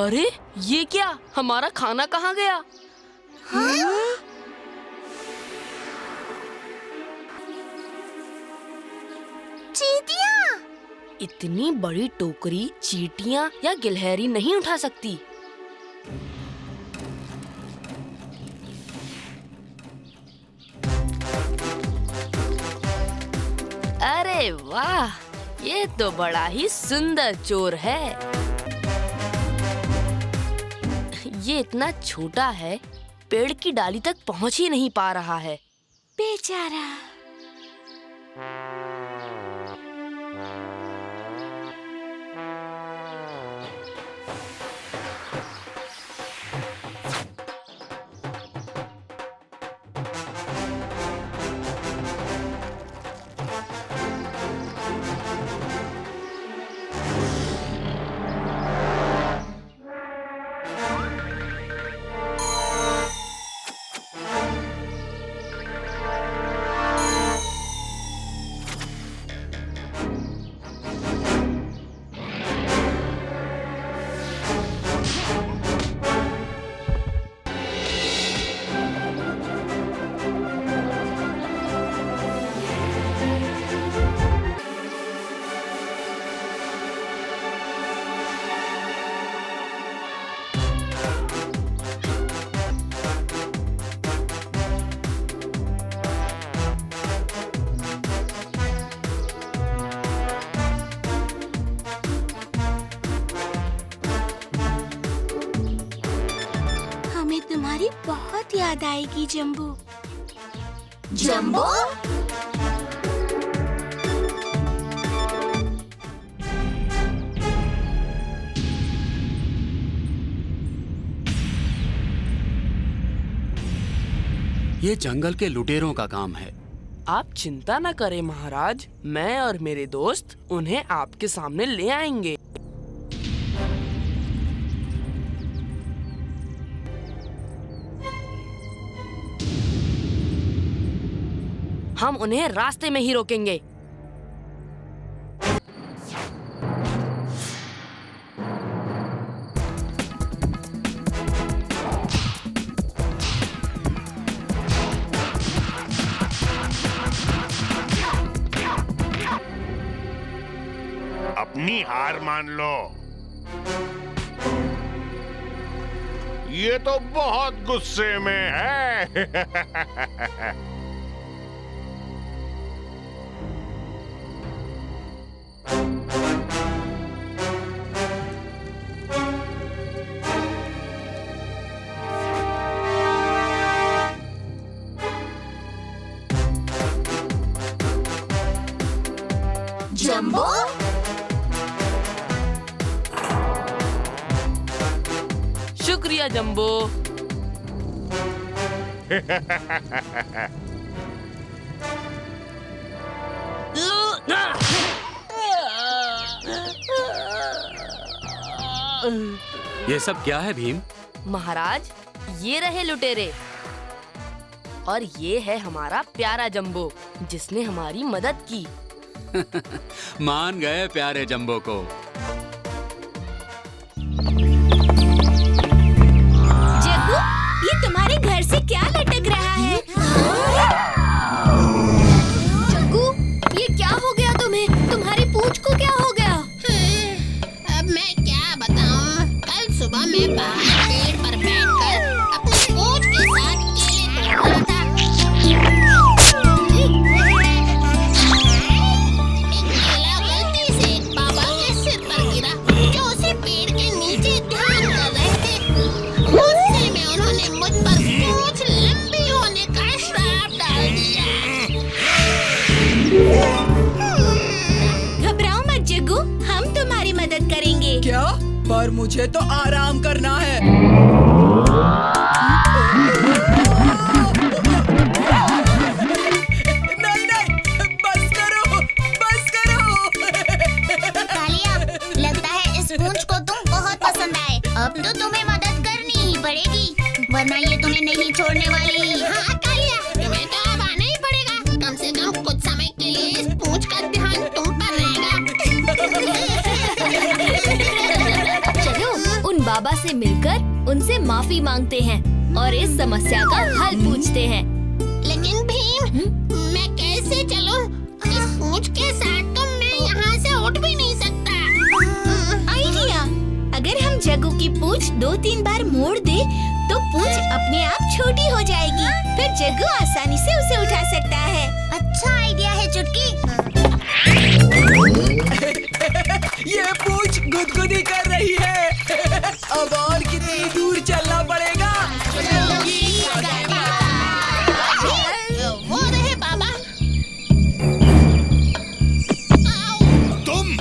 अरे ये क्या, हमारा खाना कहाँ गया? हाँ? चींटियाँ! इतनी बड़ी टोकरी चींटियाँ या गिलहरी नहीं उठा सकती। अरे वाह, ये तो बड़ा ही सुंदर चोर है। ये इतना छोटा है, पेड़ की डाली तक पहुंच ही नहीं पा रहा है। बेचारा। तुम्हारी बहुत याद आएगी जम्बो। जम्बो? ये जंगल के लुटेरों का काम है। आप चिंता न करें महाराज, मैं और मेरे दोस्त उन्हें आपके सामने ले आएंगे। हम उन्हें रास्ते में ही रोकेंगे। अपनी हार मान लो। ये तो बहुत गुस्से में है। जम्बो? शुक्रिया जम्बो। ये सब क्या है भीम? महाराज, ये रहे लुटेरे और ये है हमारा प्यारा जम्बो, जिसने हमारी मदद की। मान गए प्यारे जम्बो को। जग्गू, ये तुम्हारे घर से क्या लटक रहा है? जग्गू, ये क्या हो गया तुम्हें? तुम्हारी पूंछ को क्या हो गया? अब मैं क्या बताऊं? कल सुबह मैं बाहर पेड़ पर बैठकर अपनी पूंछ के साथ केले तोड़ रहा था। एक केला गलती से बाबा के सिर पर गिरा, जो उसे पेड़ के नीचे ध्यान कर रहे थे। गुस्से में उन्होंने मुझ पर पूंछ लंबी होने का श्राप डाल दिया। घबराओ मत जग्गू, हम तुम्हारी मदद करेंगे। क्या? पर मुझे तो आराम करना है। नहीं नहीं, बस करो, बस करो। कालिया, लगता है इस पूंछ को तुम बहुत पसंद आए। अब तो तुम्हें मदद करनी ही पड़ेगी, वरना ये तुम्हें नहीं छोड़ने वाली। हाँ कालिया, तुम्हें तो अब आना ही पड़ेगा। कम से कम कुछ समय के लिए इस पूंछ का ध्यान तुम पर रहेगा। चलो, उन बाबा से मिलकर उनसे माफी मांगते हैं और इस समस्या का हल पूछते हैं। लेकिन भीम, मैं कैसे चलूं? इस पूंछ के साथ तो मैं यहाँ से उठ भी नहीं सकता। आइडिया, अगर हम जग्गू की पूंछ 2-3 बार मोड़ दे तो पूंछ अपने आप छोटी हो जाएगी। फिर जग्गू आसानी से उसे उठा सकता है। अच्छा आइडिया है चुटकी। ये पूंछ गुदगुदी कर रही है। अब और कितनी दूर चलना पड़ेगा? वो रहे बाबा। तुम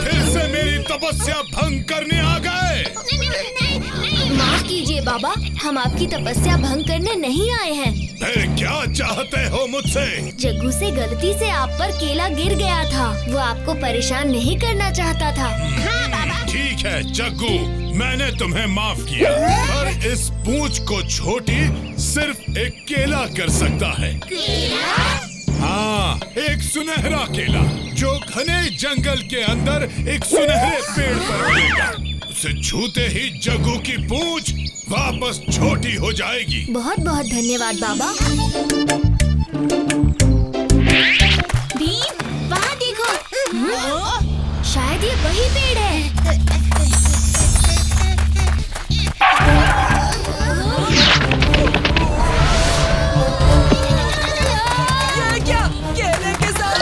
फिर से मेरी तपस्या भंग करने आ गए। माफ कीजिए बाबा, हम आपकी तपस्या भंग करने नहीं आए हैं। फिर क्या चाहते हो मुझसे? जग्गू से गलती से आप पर केला गिर गया था। वो आपको परेशान नहीं करना चाहता था। हाँ बाबा। ठीक है जग्गू, मैंने तुम्हें माफ किया, पर इस पूंछ को छोटी सिर्फ एक केला कर सकता है। हाँ, एक सुनहरा केला जो घने जंगल के अंदर एक सुनहरे पेड़ पर मिलेगा। उसे छूते ही जग्गू की पूंछ वापस छोटी हो जाएगी। बहुत बहुत धन्यवाद बाबा। भीम, वहाँ देखो। शायद ये वही पेड़ है। ये क्या केले के साथ?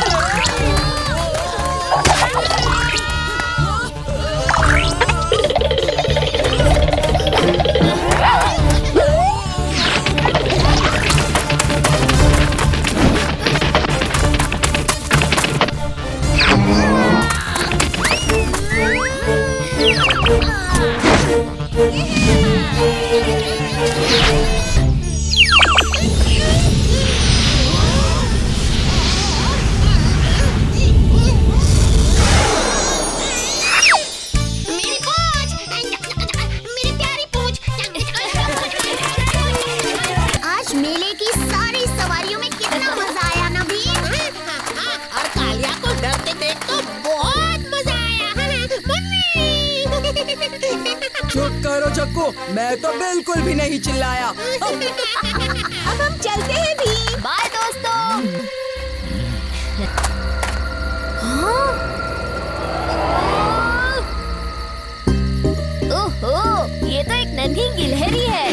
जग्गू, मैं तो बिल्कुल भी नहीं चिल्लाया। अब हम चलते हैं भीम। बाय दोस्तों। ओहो, ये तो एक नन्ही गिलहरी है।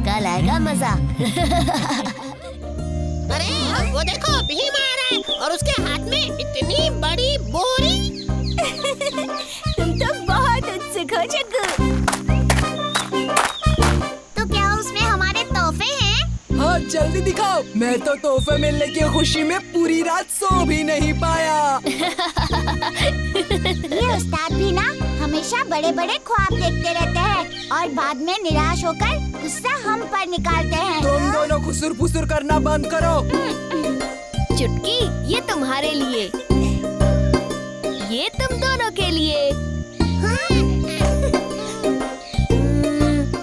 कल आएगा मजा। अरे वो देखो, भीम आ रहा है और उसके हाथ में इतनी बड़ी बोरी। तुम तो बहुत उत्सुक हो जग्गू। तो क्या उसमें हमारे तोहफे हैं? हाँ जल्दी दिखाओ। मैं तो तोहफे मिलने की खुशी में पूरी रात सो भी नहीं पाया। ये उस्ताद भी ना हमेशा बड़े बड़े ख्वाब देखते रहते हैं और बाद में निराश होकर गुस्सा हम पर निकालते हैं। तुम दोनों खुसुर फुसुर करना बंद करो। चुटकी, ये तुम्हारे लिए, ये तुम दोनों के लिए,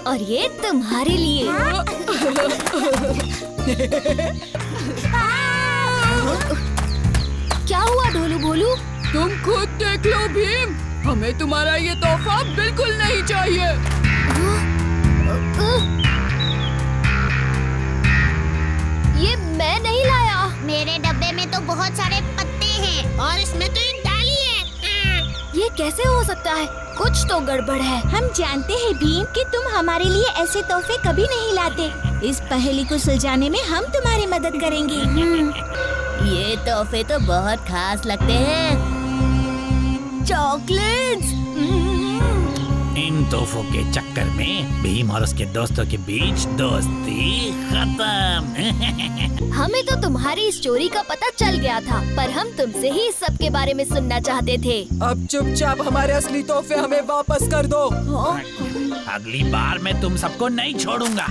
और ये तुम्हारे लिए। क्या हुआ ढोलू भोलू? तुम खुद देख लो भीम, हमें तुम्हारा ये तोहफा बिल्कुल नहीं चाहिए। ये मैं नहीं लाया। मेरे डब्बे में तो बहुत सारे पत्ते हैं और इसमें तो एक डाली है। ये कैसे हो सकता है? कुछ तो गड़बड़ है। हम जानते हैं भीम कि तुम हमारे लिए ऐसे तोहफे कभी नहीं लाते। इस पहेली को सुलझाने में हम तुम्हारी मदद करेंगे। ये तोहफे तो बहुत खास लगते हैं। चॉकलेट्स। इन तोहफों के चक्कर में भीम और उसके दोस्तों के बीच दोस्ती खत्म। हमें तो तुम्हारी स्टोरी का पता चल गया था, पर हम तुमसे ही इस सब के बारे में सुनना चाहते थे। अब चुपचाप हमारे असली तोहफे हमें वापस कर दो। अगली बार मैं तुम सबको नहीं छोड़ूंगा।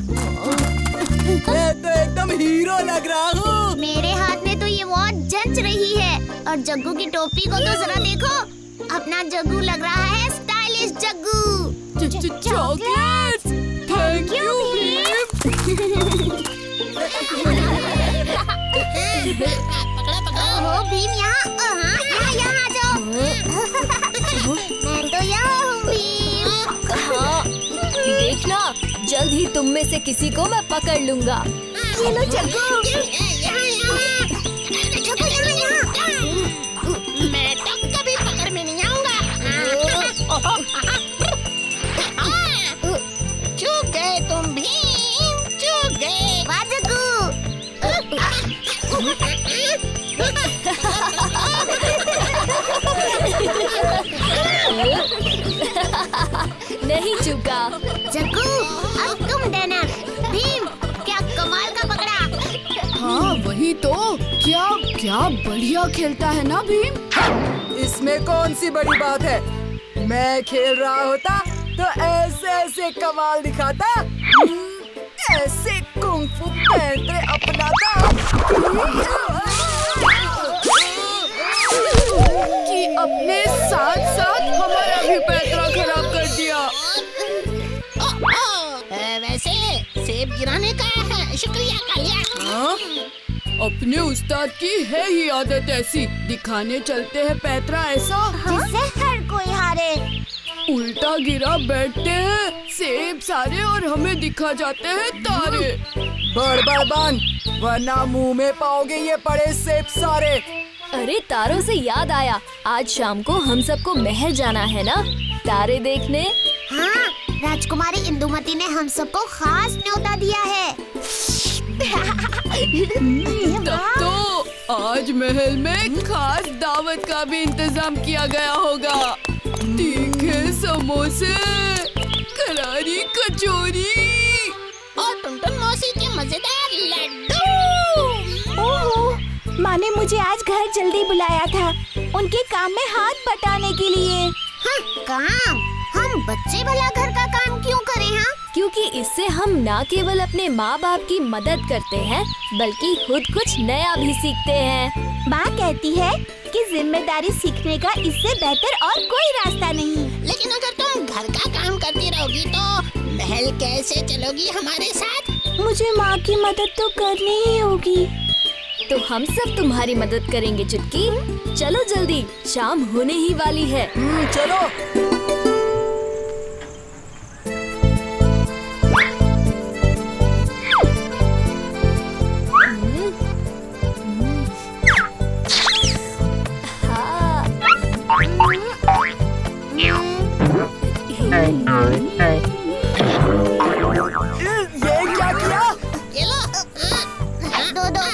मैं तो एकदम हीरो लग रहा हूँ। मेरे हाथ में तो ये वॉच जंच रही है और जग्गू की टोपी को तो जरा देखो, अपना जग्गू लग रहा है stylish. Stylish Jaggu. Chocolates. Thank you Bhim. ओहो भीम यहाँ यहाँ आ जाओ। मैं तो यहाँ हूँ भीम। देखना, जल्द ही तुम में से किसी को मैं पकड़ लूंगा। ये लो जग्गू। जग्गू यहाँ। मैं तो कभी पकड़ में नहीं आऊंगा। चूक गए तुम भीम, चूक गए। वाह जग्गू। नहीं चुका। जग्गू अब तुम देना। भीम क्या कमाल का पकड़ा। हाँ वही तो, क्या क्या बढ़िया खेलता है ना भीम। इसमें कौन सी बड़ी बात है। मैं खेल रहा होता तो ऐसे ऐसे कमाल दिखाता, ऐसे कुंफू पैंतरे अपनाता कि अपने साथ साथ हमारा भी पैंतरा खराब कर दिया। वैसे सेब गिराने का शुक्रिया कालिया। हाँ? अपने उस्ताद की है ही आदत ऐसी, दिखाने चलते हैं पैंतरा ऐसा जिससे हर कोई हारे। उल्टा गिरा बैठते हैं सेब सारे और हमें दिखा जाते हैं तारे। बड़ बांध, वरना मुंह में पाओगे ये पड़े सेब सारे। अरे तारों से याद आया, आज शाम को हम सबको महल जाना है ना तारे देखने। हाँ, राजकुमारी इंदुमती ने हम सबको खास न्योता दिया है। तब तो आज महल में खास दावत का भी इंतजाम किया गया होगा। तीखे समोसे, करारी कचौरी और टुनटुन मौसी के मजेदार लड्डू। ओहो, माँ ने मुझे आज घर जल्दी बुलाया था उनके काम में हाथ बटाने के लिए। हाँ, काम? हम बच्चे भला घर का काम क्यों करें? हाँ, क्योंकि इससे हम न केवल अपने माँ बाप की मदद करते हैं बल्कि खुद कुछ नया भी सीखते हैं। माँ कहती है कि जिम्मेदारी सीखने का इससे बेहतर और कोई रास्ता नहीं। लेकिन अगर तुम घर का काम करती रहोगी तो महल कैसे चलोगी हमारे साथ? मुझे माँ की मदद तो करनी ही होगी। तो हम सब तुम्हारी मदद करेंगे चुटकी। चलो जल्दी, शाम होने ही वाली है। चलो। ये क्या किया? ये लो, दो।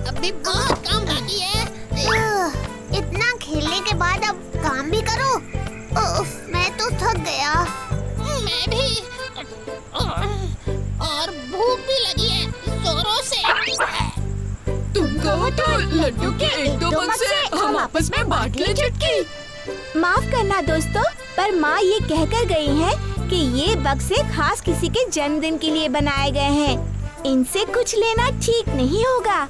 अभी बहुत काम बाकी है। इतना खेलने के बाद अब काम भी करो। उफ, मैं तो थक गया। मैं भी। और भूख भी लगी है जोरों से। तुम कहो तो लड्डू के एक दो बक्से हम आपस में बांट ले चुटकी। माफ करना दोस्तों, पर माँ ये कहकर गई हैं कि ये बक्से खास किसी के जन्मदिन के लिए बनाए गए हैं। इनसे कुछ लेना ठीक नहीं होगा।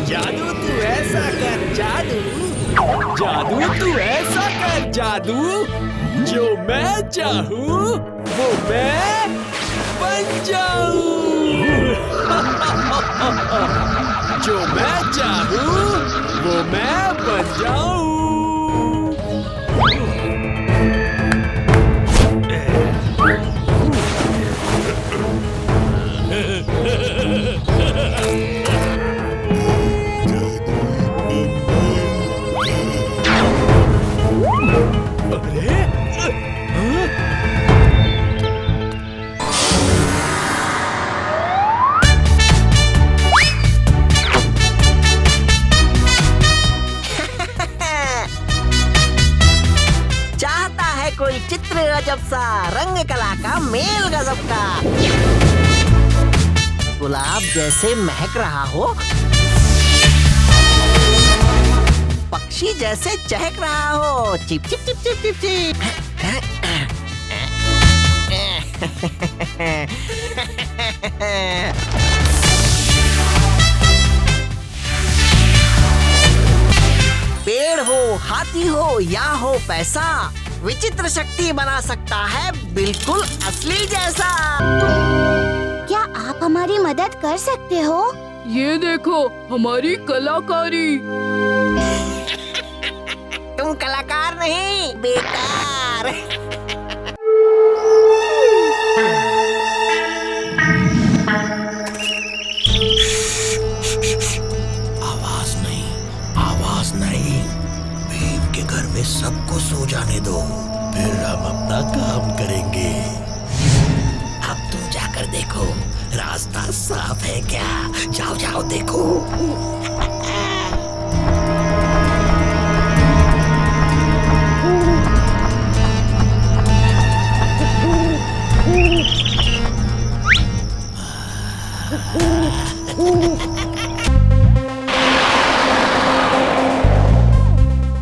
जादू तू ऐसा कर जादू, जादू तू ऐसा कर जादू, जो मैं चाहूँ वो मैं बन जाऊँ। जो मैं चाहूँ वो मैं बन जाऊँ। चाहता है कोई चित्र गजब सा, रंग कला का मेल गजब का। गुलाब जैसे महक रहा हो, पक्षी जैसे चहक रहा हो। Chip chip chip chip chip chip. पेड़ हो, हाथी हो या हो पैसा, विचित्र शक्ति बना सकता है बिल्कुल असली जैसा। क्या आप हमारी मदद कर सकते हो? ये देखो हमारी कलाकारी। तुम कलाकार नहीं, बेकार। आवाज नहीं, आवाज नहीं। भीम के घर में सबको सो जाने दो, फिर हम अपना काम करेंगे। अब तुम जाकर देखो रास्ता साफ है क्या। जाओ जाओ देखो।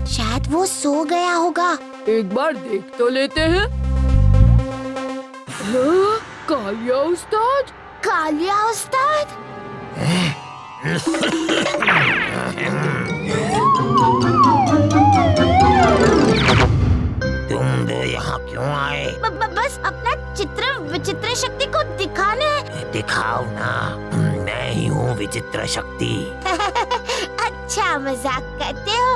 शायद वो सो गया होगा। एक बार देख तो लेते हैं। हाँ, कालिया उस्ताद। कालिया उस्ताद? तुम दो यहाँ क्यों आए? बस अपना विचित्र शक्ति को दिखाने। दिखाओ ना, मैं ही हूँ विचित्र शक्ति। अच्छा मजाक करते हो।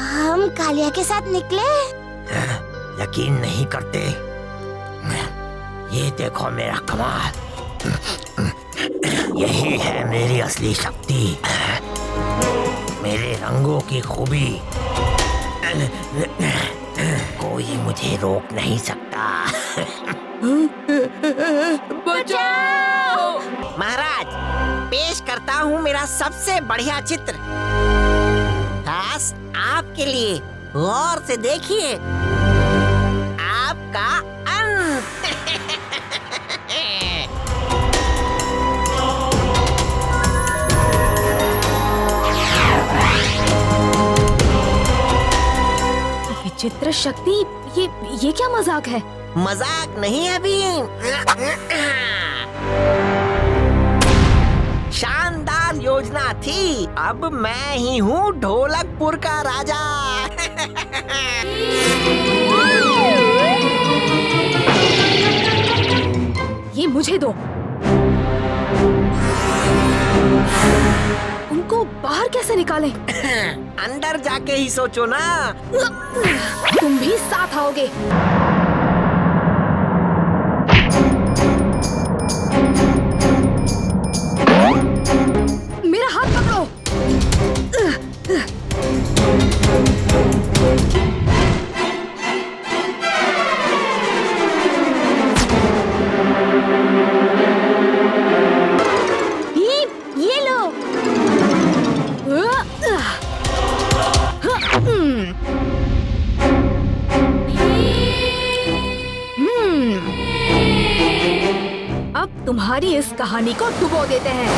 हम कालिया के साथ निकले। यकीन नहीं करते? ये देखो मेरा कमाल। यही है मेरी असली शक्ति, मेरे रंगों की खूबी। कोई मुझे रोक नहीं सकता। बचाओ! महाराज, पेश करता हूँ मेरा सबसे बढ़िया चित्र, खास आपके लिए। गौर से देखिए, आपका अंत। विचित्र शक्ति, ये क्या मजाक है? मजाक नहीं है भीम, शानदार योजना थी। अब मैं ही हूँ ढोलकपुर का राजा। ये मुझे दो। उनको बाहर कैसे निकालें? अंदर जाके ही सोचो ना। तुम भी साथ आओगे। मेरा हाथ पकड़ो। ये लो। अब तुम्हारी इस कहानी को डुबो देते हैं।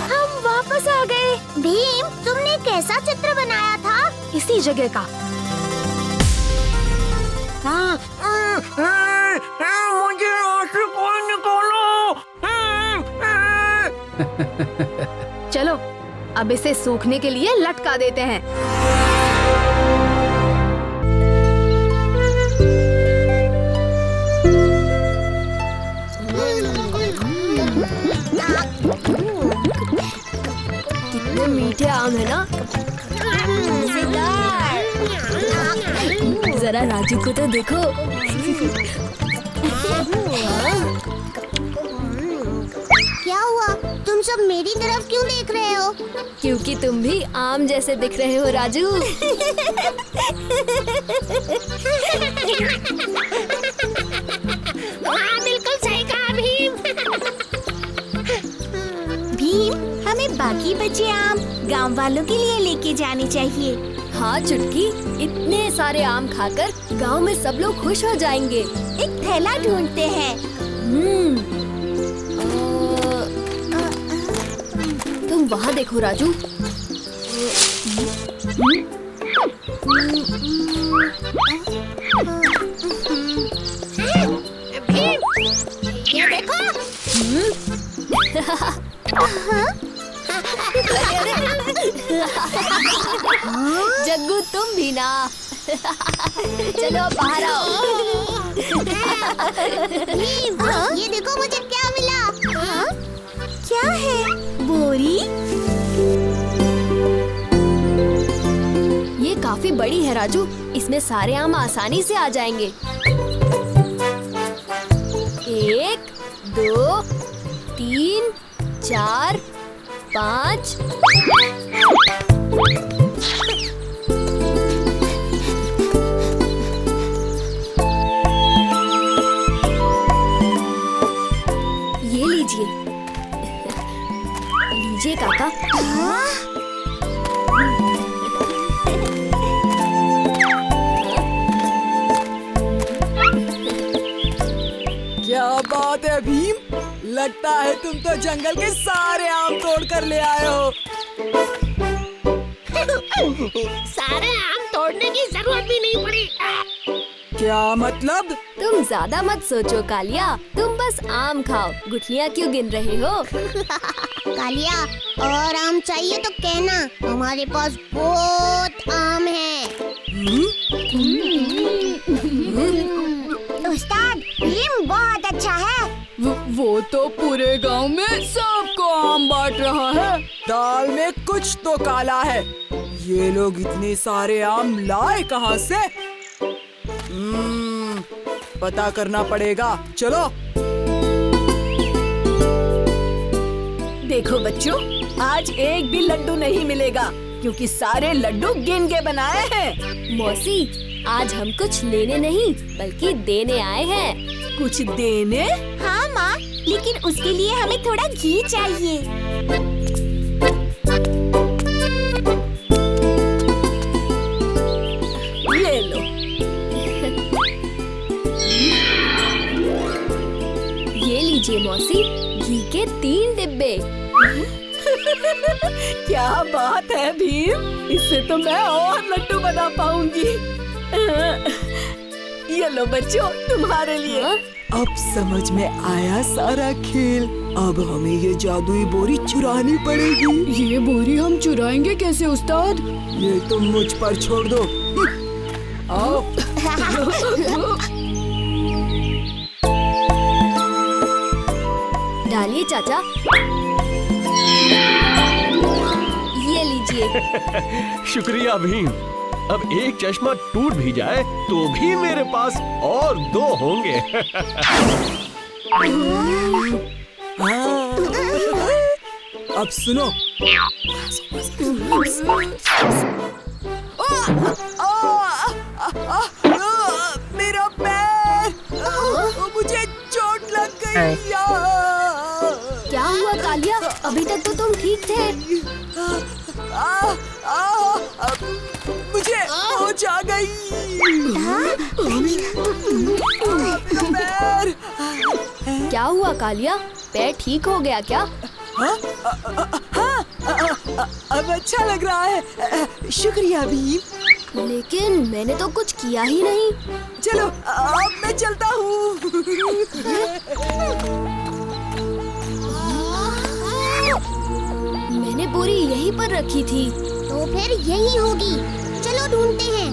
हम वापस आ गए। भीम, तुमने कैसा चित्र बनाया था? इसी जगह का। मुझे आंसू कौन निकालो। चलो, अब इसे सूखने के लिए लटका देते हैं। कितने मीठे आम है ना। जरा राजू को तो देखो। क्या हुआ? तुम सब मेरी तरफ क्यों देख रहे हो? क्योंकि तुम भी आम जैसे दिख रहे हो राजू। हाँ, बिल्कुल सही कहा भीम। भीम, हमें बाकी बचे आम गांव वालों के लिए लेके जाने चाहिए। हाँ चुटकी, इतने सारे आम खाकर गांव में सब लोग खुश हो जाएंगे। एक थैला ढूंढते हैं। तुम वहाँ देखो राजू। ये देखो। जग्गू तुम भी ना। चलो बाहर आओ। ये देखो मुझे क्या मिला। क्या है? बोरी? ये काफी बड़ी है राजू, इसमें सारे आम आसानी से आ जाएंगे। 1, 2, 3, 4, 5। ये लीजिए। लीजिए काका। क्या बात है भीम, लगता है तुम तो जंगल के सारे आम तोड़ कर ले आए हो। सारे आम तोड़ने की जरूरत भी नहीं पड़ी। क्या मतलब? तुम ज्यादा मत सोचो कालिया, तुम बस आम खाओ। गुठलियाँ क्यों गिन रहे हो? कालिया, और आम चाहिए तो कहना, हमारे पास बहुत आम है। उस्ताद, भीम बहुत अच्छा है। वो तो पूरे गांव में सबको आम बांट रहा है। दाल में कुछ तो काला है। ये लोग इतने सारे आम लाए कहाँ से? पता करना पड़ेगा। चलो। देखो बच्चों, आज एक भी लड्डू नहीं मिलेगा क्योंकि सारे लड्डू गिन के बनाए हैं। मौसी, आज हम कुछ लेने नहीं बल्कि देने आए हैं। कुछ देने? हाँ माँ, लेकिन उसके लिए हमें थोड़ा घी चाहिए। ले लो। ये लीजिए मौसी, घी के 3 डिब्बे। क्या बात है भीम, इससे तो मैं और लड्डू बना पाऊंगी। ये लो बच्चों, तुम्हारे लिए। अब समझ में आया सारा खेल। अब हमें ये जादुई बोरी चुरानी पड़ेगी। ये बोरी हम चुराएंगे कैसे उस्ताद? ये तुम मुझ पर छोड़ दो। आओ। डालिए चाचा। ये लीजिए। शुक्रिया भीम। अब एक चश्मा टूट भी जाए तो भी मेरे पास और 2 होंगे। अब सुनो। मेरा पैर, मुझे चोट लग गई। क्या हुआ कालिया? अभी तक तो तुम ठीक थे। मुझे होश आ गई। पैर। क्या हुआ कालिया? पैर ठीक हो गया क्या? हाँ, अब अच्छा लग रहा है। शुक्रिया भीम। लेकिन मैंने तो कुछ किया ही नहीं। चलो अब मैं चलता हूँ। मैंने बोरी यहीं पर रखी थी। तो फिर यही होगी। चलो ढूंढते हैं।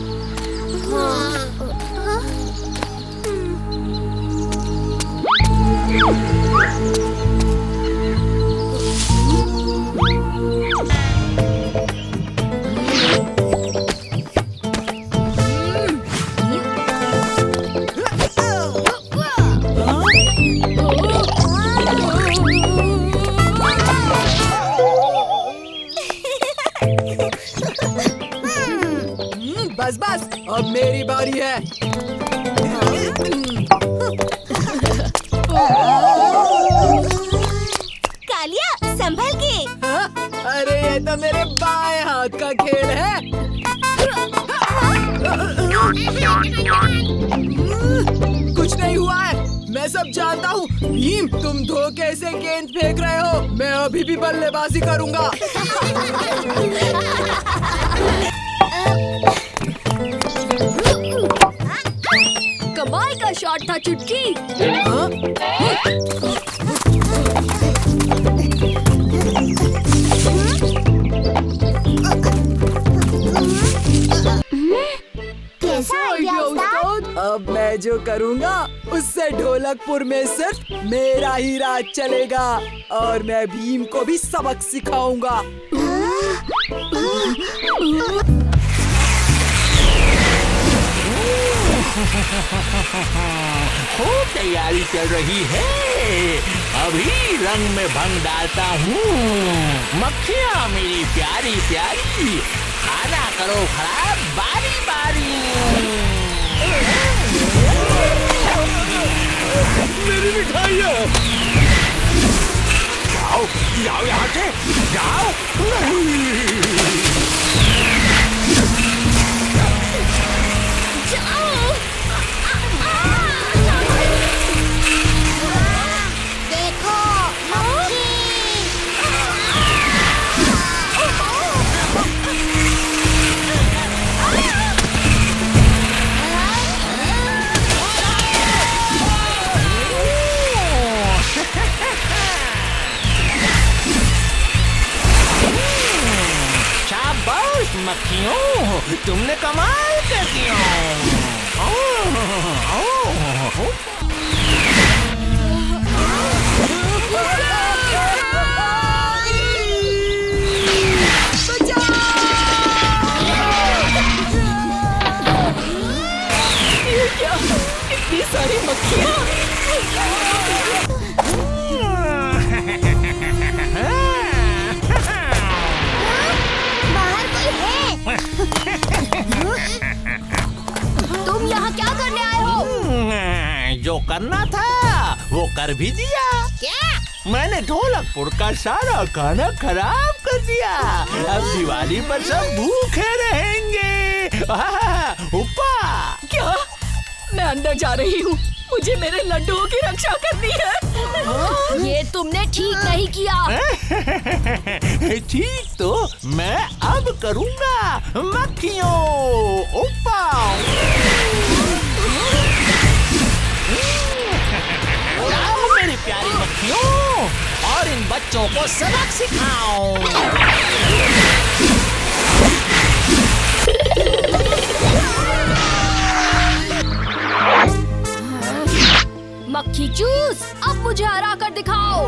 संभल के। हाँ? अरे ये तो मेरे बाएं हाथ का खेल है। कुछ नहीं हुआ है, मैं सब जानता हूँ। भीम, तुम धोखे से गेंद फेंक रहे हो। मैं अभी भी बल्लेबाजी करूँगा। कमाल का शॉट था चुटकी। हाँ? कैसा आइडिया उस्ताद? अब मैं जो करूँगा उससे ढोलकपुर में सिर्फ मेरा ही राज चलेगा और मैं भीम को भी सबक सिखाऊंगा। खूब तैयारी चल रही है। अभी रंग में भंग डालता हूँ। मक्खियाँ मेरी प्यारी प्यारी, खाना करो खराब बारी बारी। मेरी मिठाइयाँ जाओ जाओ यहाँ से जाओ। देखो मक्खी। शाबाश मक्खियों, तुमने कमाल कर दिया। ये क्या? इतनी सारी मक्खियाँ। बाहर कोई है? तुम यहाँ क्या करने आए हो? जो करना था वो कर भी दिया। क्या? मैंने ढोलकपुर का सारा खाना खराब कर दिया। अब दिवाली पर सब भूखे रहेंगे। उपा क्या? मैं अंदर जा रही हूँ। मुझे मेरे लड्डुओं की रक्षा करनी है। ये तुमने ठीक नहीं किया। ठीक तो मैं अब करूँगा। मक्खियों उपा। जाओ मेरी प्यारी मक्खियों और इन बच्चों को सबक सिखाओ। मक्खी चूस, अब मुझे हरा कर दिखाओ।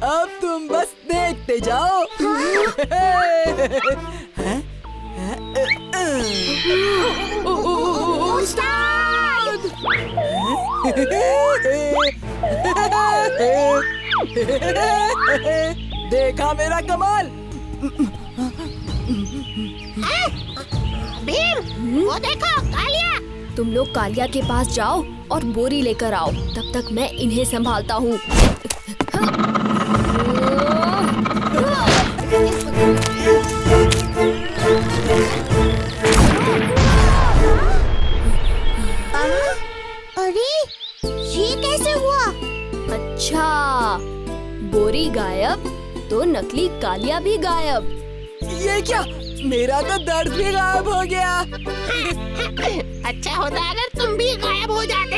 अब तुम बस देखते जाओ। देखा मेरा कमाल। भीम, वो देखो कालिया। तुम लोग कालिया के पास जाओ और बोरी लेकर आओ। तब तक मैं इन्हें संभालता हूँ। अरे ये कैसे हुआ? अच्छा, बोरी गायब तो नकली कालिया भी गायब। ये क्या? मेरा तो दर्द भी गायब हो गया। अच्छा होता अगर तुम भी गायब हो जाते।